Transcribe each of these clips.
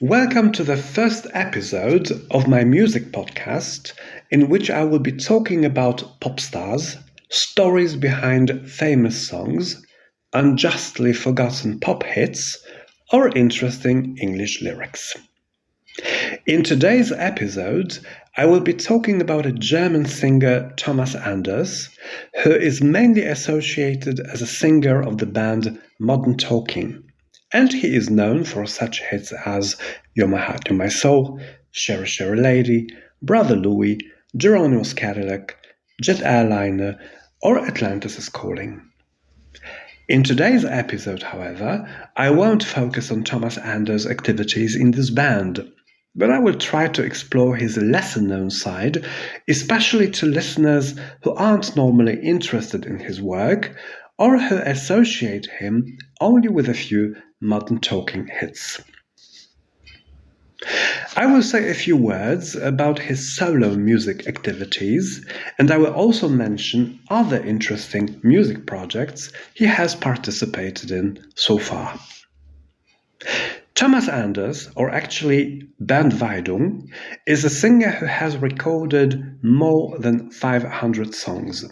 Welcome to the first episode of my music podcast, in which I will be talking about pop stars, stories behind famous songs, unjustly forgotten pop hits, or interesting English lyrics. In today's episode, I will be talking about a German singer, Thomas Anders, who is mainly associated as a singer of the band Modern Talking. And he is known for such hits as You're My Heart, You're My Soul, Sherry Sherry Lady, Brother Louie, Geronimo's Cadillac, Jet Airliner, or Atlantis is Calling. In today's episode, however, I won't focus on Thomas Anders' activities in this band, but I will try to explore his lesser-known side, especially to listeners who aren't normally interested in his work or who associate him only with a few Modern Talking hits. I will say a few words about his solo music activities, and I will also mention other interesting music projects he has participated in so far. Thomas Anders, or actually Bernd Weidung, is a singer who has recorded more than 500 songs.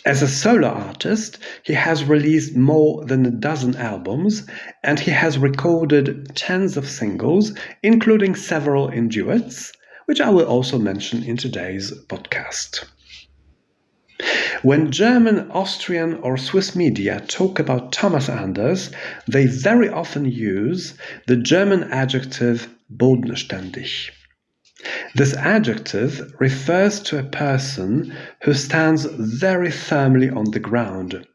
As a solo artist, he has released more than a dozen albums, and he has recorded tens of singles, including several in duets, which I will also mention in today's podcast. When German, Austrian, or Swiss media talk about Thomas Anders, they very often use the German adjective bodenständig. This adjective refers to a person who stands very firmly on the ground.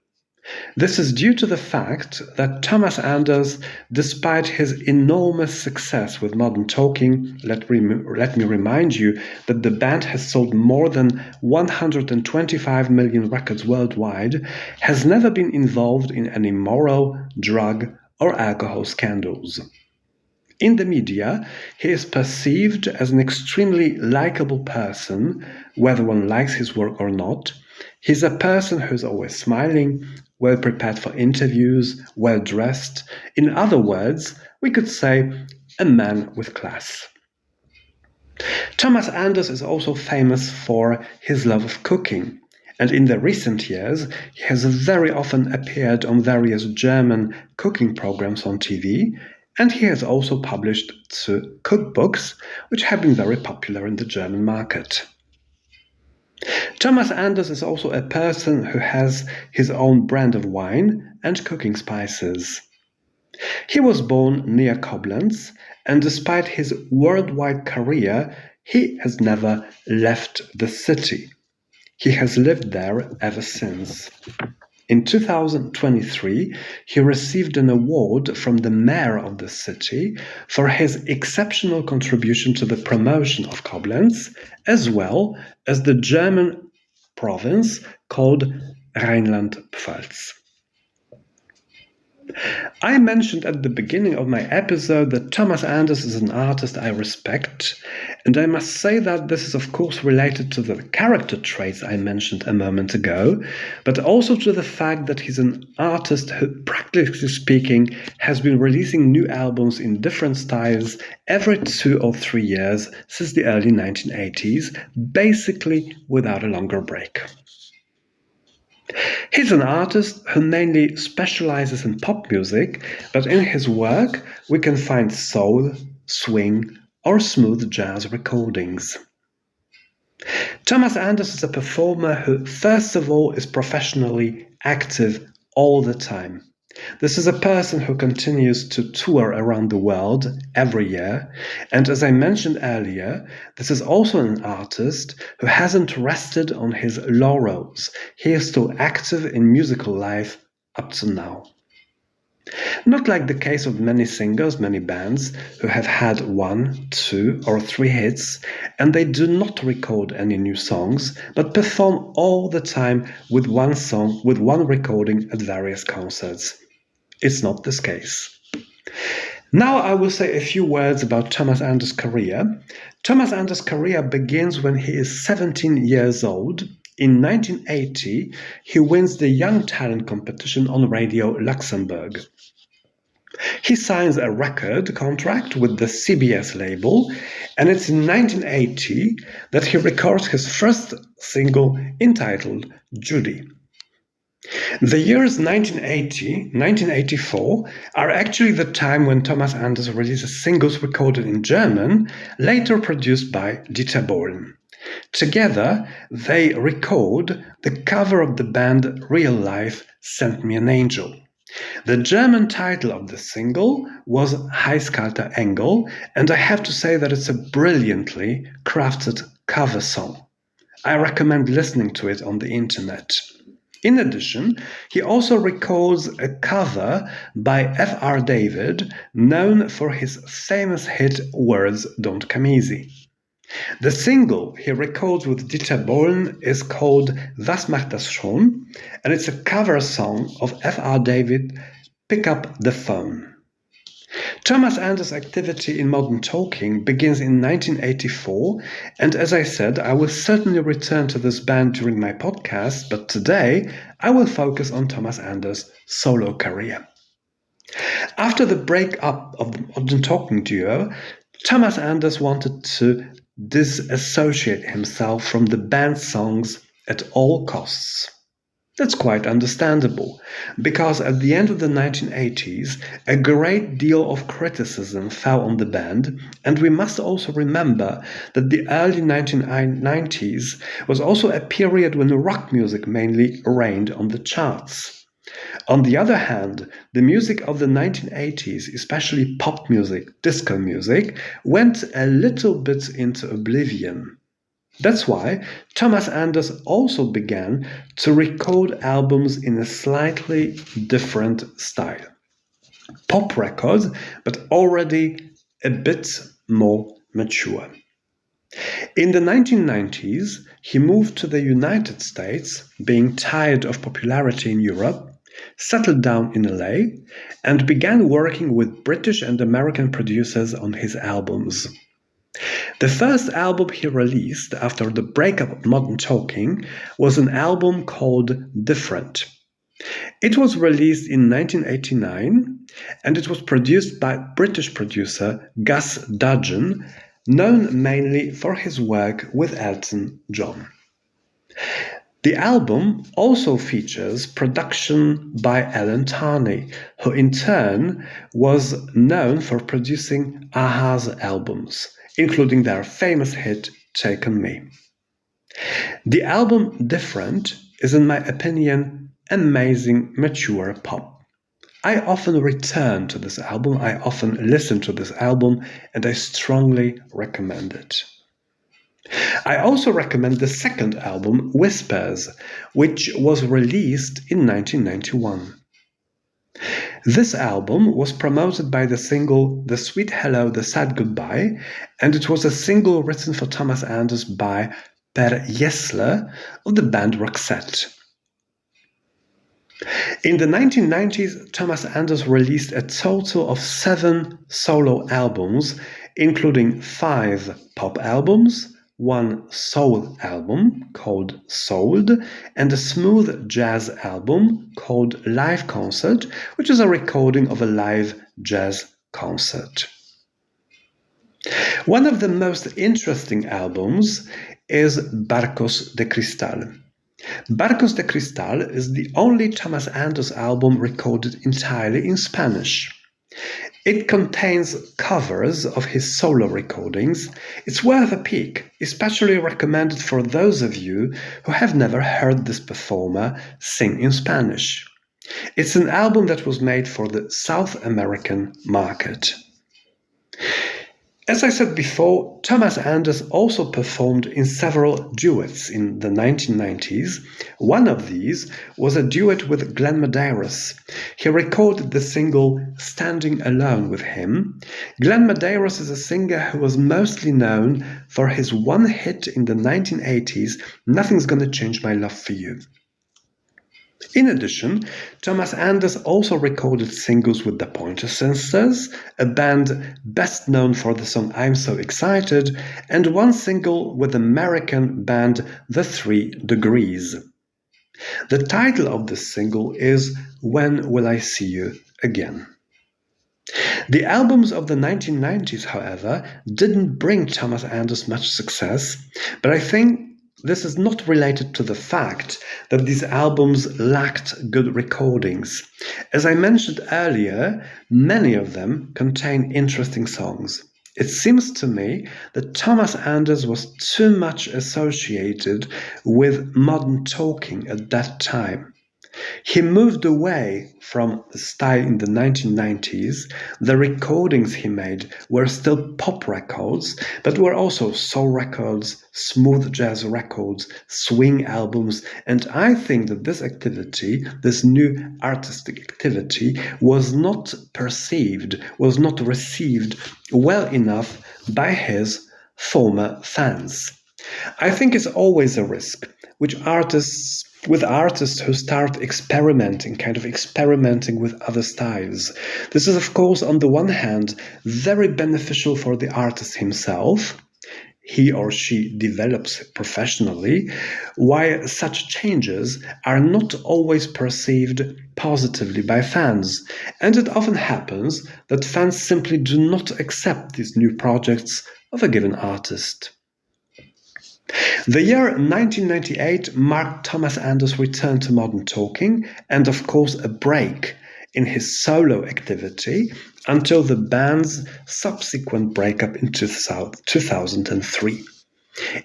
This is due to the fact that Thomas Anders, despite his enormous success with Modern Talking, let me remind you that the band has sold more than 125 million records worldwide, has never been involved in any moral, drug, or alcohol scandals. In the media, he is perceived as an extremely likable person, whether one likes his work or not. He's a person who's always smiling, well prepared for interviews, well dressed. In other words, we could say a man with class. Thomas Anders is also famous for his love of cooking, and in the recent years, he has very often appeared on various German cooking programs on TV, and he has also published two cookbooks, which have been very popular in the German market. Thomas Anders is also a person who has his own brand of wine and cooking spices. He was born near Koblenz, and despite his worldwide career, he has never left the city. He has lived there ever since. In 2023, he received an award from the mayor of the city for his exceptional contribution to the promotion of Koblenz, as well as the German province called Rhineland-Pfalz. I mentioned at the beginning of my episode that Thomas Anders is an artist I respect, and I must say that this is of course related to the character traits I mentioned a moment ago, but also to the fact that he's an artist who, practically speaking, has been releasing new albums in different styles every 2 or 3 years since the early 1980s, basically without a longer break. He's an artist who mainly specializes in pop music, but in his work we can find soul, swing, or smooth jazz recordings. Thomas Anders is a performer who, first of all, is professionally active all the time. This is a person who continues to tour around the world every year, and as I mentioned earlier, this is also an artist who hasn't rested on his laurels. He is still active in musical life up to now. Not like the case of many singers, many bands, who have had 1, 2, or 3 hits, and they do not record any new songs, but perform all the time with one song, with one recording at various concerts. It's not this case. Now I will say a few words about Thomas Anders' career. Thomas Anders' career begins when he is 17 years old. In 1980, he wins the Young Talent competition on Radio Luxembourg. He signs a record contract with the CBS label, and it's in 1980 that he records his first single entitled Judy. The years 1980, 1984 are actually the time when Thomas Anders releases singles recorded in German, later produced by Dieter Bohlen. Together, they record the cover of the band Real Life Send Me an Angel. The German title of the single was Heißkalter Engel, and I have to say that it's a brilliantly crafted cover song. I recommend listening to it on the internet. In addition, he also records a cover by F.R. David, known for his famous hit Words Don't Come Easy. The single he records with Dieter Bohlen is called Was macht das schon? And it's a cover song of F.R. David, Pick Up the Phone. Thomas Anders' activity in Modern Talking begins in 1984, and as I said, I will certainly return to this band during my podcast, but today I will focus on Thomas Anders' solo career. After the breakup of the Modern Talking duo, Thomas Anders wanted to disassociate himself from the band's songs at all costs. That's quite understandable, because at the end of the 1980s, a great deal of criticism fell on the band, and we must also remember that the early 1990s was also a period when rock music mainly reigned on the charts. On the other hand, the music of the 1980s, especially pop music, disco music, went a little bit into oblivion. That's why Thomas Anders also began to record albums in a slightly different style. Pop records, but already a bit more mature. In the 1990s, he moved to the United States, being tired of popularity in Europe, settled down in LA, and began working with British and American producers on his albums. The first album he released after the breakup of Modern Talking was an album called Different. It was released in 1989, and it was produced by British producer Gus Dudgeon, known mainly for his work with Elton John. The album also features production by Alan Tarney, who in turn was known for producing a-ha's albums, including their famous hit Take On Me. The album Different is, in my opinion, amazing, mature pop. I often return to this album, I often listen to this album, and I strongly recommend it. I also recommend the second album, Whispers, which was released in 1991. This album was promoted by the single The Sweet Hello, The Sad Goodbye, and it was a single written for Thomas Anders by Per Gessle of the band Roxette. In the 1990s, Thomas Anders released a total of 7 solo albums, including 5 pop albums, 1 soul album called Souled, and a smooth jazz album called Live Concert, which is a recording of a live jazz concert. One of the most interesting albums is Barcos de Cristal. Barcos de Cristal is the only Thomas Anders album recorded entirely in Spanish. It contains covers of his solo recordings. It's worth a peek, especially recommended for those of you who have never heard this performer sing in Spanish. It's an album that was made for the South American market. As I said before, Thomas Anders also performed in several duets in the 1990s. One of these was a duet with Glenn Medeiros. He recorded the single Standing Alone with him. Glenn Medeiros is a singer who was mostly known for his one hit in the 1980s, Nothing's Gonna Change My Love for You. In addition, Thomas Anders also recorded singles with the Pointer Sisters, a band best known for the song I'm So Excited, and one single with American band The 3 Degrees. The title of this single is When Will I See You Again? The albums of the 1990s, however, didn't bring Thomas Anders much success, but I think this is not related to the fact that these albums lacked good recordings. As I mentioned earlier, many of them contain interesting songs. It seems to me that Thomas Anders was too much associated with modern talking at that time. He moved away from the style in the 1990s. The recordings he made were still pop records, but were also soul records, smooth jazz records, swing albums, and I think that this activity, this new artistic activity, was not perceived, was not received well enough by his former fans. I think it's always a risk with artists who start experimenting with other styles. This is, of course, on the one hand, very beneficial for the artist himself. He or she develops professionally, while such changes are not always perceived positively by fans. And it often happens that fans simply do not accept these new projects of a given artist. The year 1998 marked Thomas Anders' return to modern talking and, of course, a break in his solo activity until the band's subsequent breakup in 2003.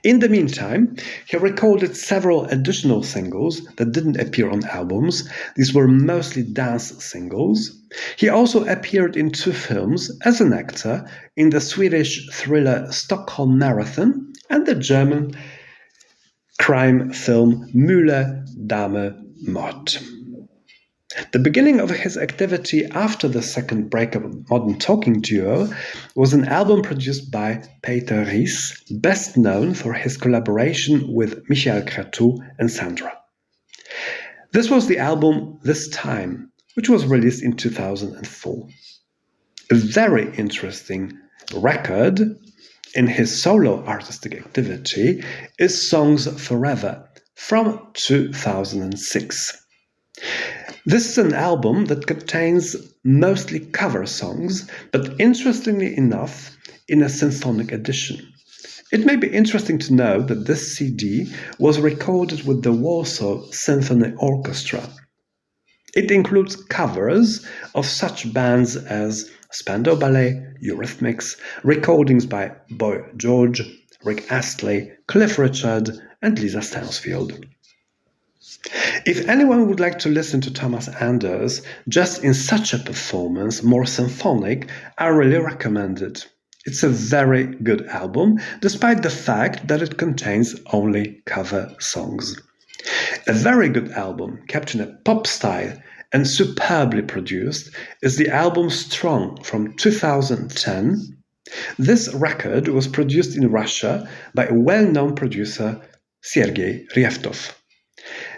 In the meantime, he recorded several additional singles that didn't appear on albums. These were mostly dance singles. He also appeared in 2 films as an actor, in the Swedish thriller Stockholm Marathon and the German crime film Müller, Dame, Mord. The beginning of his activity after the second breakup of Modern Talking duo was an album produced by Peter Ries, best known for his collaboration with Michael Cretu and Sandra. This was the album This Time, which was released in 2004. A very interesting record in his solo artistic activity is Songs Forever from 2006. This is an album that contains mostly cover songs, but interestingly enough, in a symphonic edition. It may be interesting to know that this CD was recorded with the Warsaw Symphony Orchestra. It includes covers of such bands as Spandau Ballet, Eurythmics, recordings by Boy George, Rick Astley, Cliff Richard, and Lisa Stansfield. If anyone would like to listen to Thomas Anders just in such a performance, more symphonic, I really recommend it. It's a very good album, despite the fact that it contains only cover songs. A very good album, kept in a pop style and superbly produced, is the album Strong from 2010. This record was produced in Russia by a well-known producer, Sergei Revtov.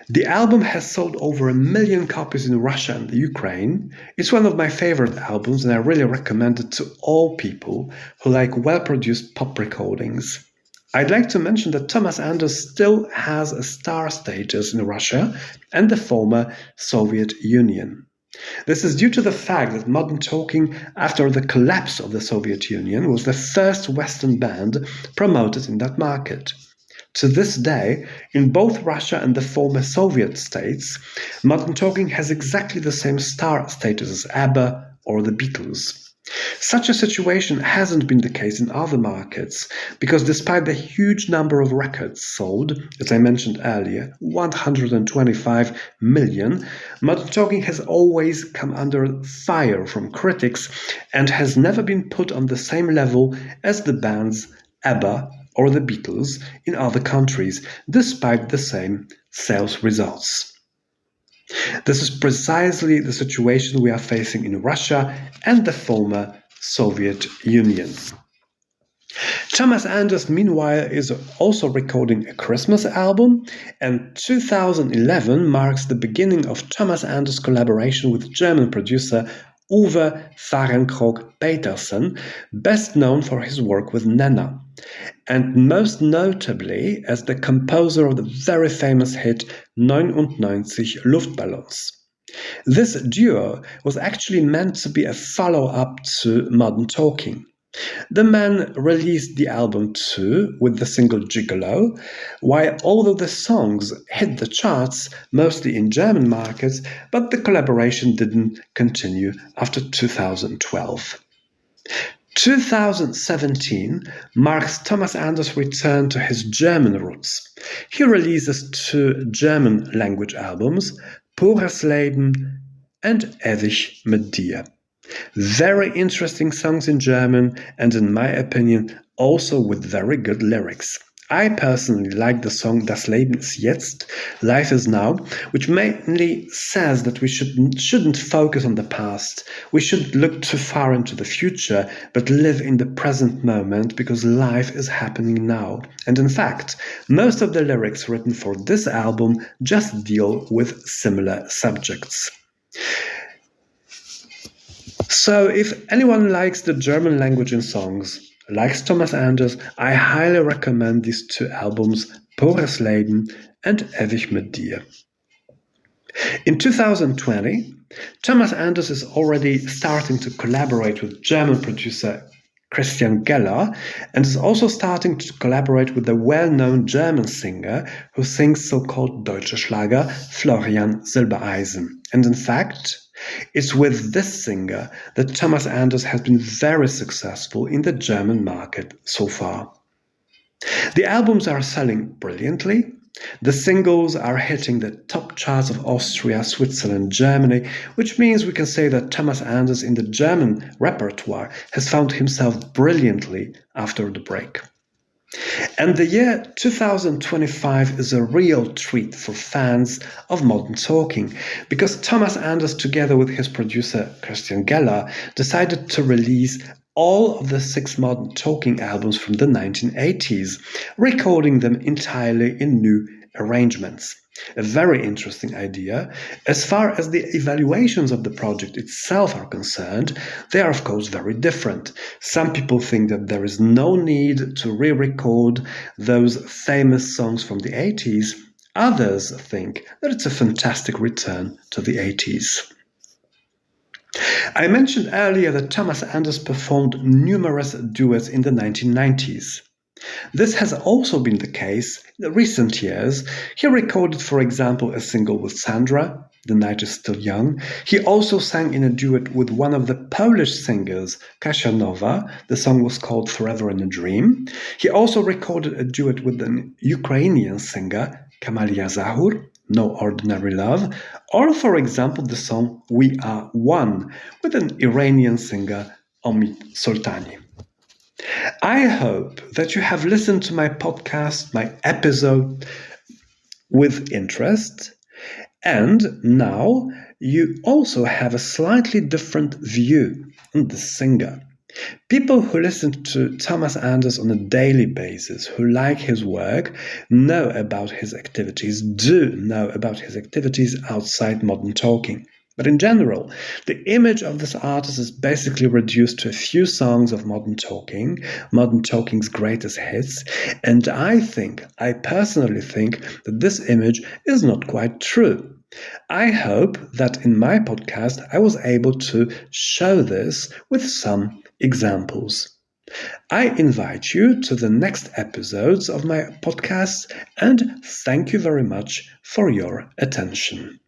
The album has sold over 1 million copies in Russia and the Ukraine. It's one of my favorite albums, and I really recommend it to all people who like well-produced pop recordings. I'd like to mention that Thomas Anders still has a star status in Russia and the former Soviet Union. This is due to the fact that Modern Talking, after the collapse of the Soviet Union, was the first Western band promoted in that market. To this day, in both Russia and the former Soviet states, Modern Talking has exactly the same star status as ABBA or the Beatles. Such a situation hasn't been the case in other markets, because despite the huge number of records sold, as I mentioned earlier, 125 million, Modern Talking has always come under fire from critics and has never been put on the same level as the bands ABBA or the Beatles in other countries, despite the same sales results. This is precisely the situation we are facing in Russia and the former Soviet Union. Thomas Anders, meanwhile, is also recording a Christmas album, and 2011 marks the beginning of Thomas Anders' collaboration with German producer Uwe Fahrenkrog-Petersen, best known for his work with Nena, and most notably as the composer of the very famous hit 99 Luftballons. This duo was actually meant to be a follow-up to Modern Talking. The men released the album too with the single Gigolo, while although the songs hit the charts mostly in German markets, but the collaboration didn't continue after 2012. 2017 marks Thomas Anders' return to his German roots. He releases 2 German language albums, Pures Leben and Ewig mit dir. Very interesting songs in German and, in my opinion, also with very good lyrics. I personally like the song Das Leben ist jetzt, Life is Now, which mainly says that we shouldn't focus on the past. We shouldn't look too far into the future, but live in the present moment because life is happening now. And in fact, most of the lyrics written for this album just deal with similar subjects. So if anyone likes the German language in songs, likes Thomas Anders, I highly recommend these 2 albums, Pures Leben and Ewig mit dir. In 2020, Thomas Anders is already starting to collaborate with German producer Christian Geller and is also starting to collaborate with the well-known German singer who sings so-called Deutsche Schlager, Florian Silbereisen. And in fact, it's with this singer that Thomas Anders has been very successful in the German market so far. The albums are selling brilliantly. The singles are hitting the top charts of Austria, Switzerland, Germany, which means we can say that Thomas Anders in the German repertoire has found himself brilliantly after the break. And the year 2025 is a real treat for fans of Modern Talking, because Thomas Anders, together with his producer Christian Geller, decided to release all of the 6 Modern Talking albums from the 1980s, recording them entirely in new arrangements. A very interesting idea. As far as the evaluations of the project itself are concerned, they are of course very different. Some people think that there is no need to re-record those famous songs from the 80s. Others think that it's a fantastic return to the 80s. I mentioned earlier that Thomas Anders performed numerous duets in the 1990s. This has also been the case in the recent years. He recorded, for example, a single with Sandra, The Night is Still Young. He also sang in a duet with one of the Polish singers, Kasia Nowa. The song was called Forever in a Dream. He also recorded a duet with an Ukrainian singer, Kamalia Zahur, No Ordinary Love, or, for example, the song We Are One with an Iranian singer, Omid Soltani. I hope that you have listened to my podcast, my episode, with interest, and now you also have a slightly different view on the singer. People who listen to Thomas Anders on a daily basis, who like his work, know about his activities, do know about his activities outside Modern Talking. But in general, the image of this artist is basically reduced to a few songs of Modern Talking, Modern Talking's greatest hits, and I personally think that this image is not quite true. I hope that in my podcast I was able to show this with some examples. I invite you to the next episodes of my podcast and thank you very much for your attention.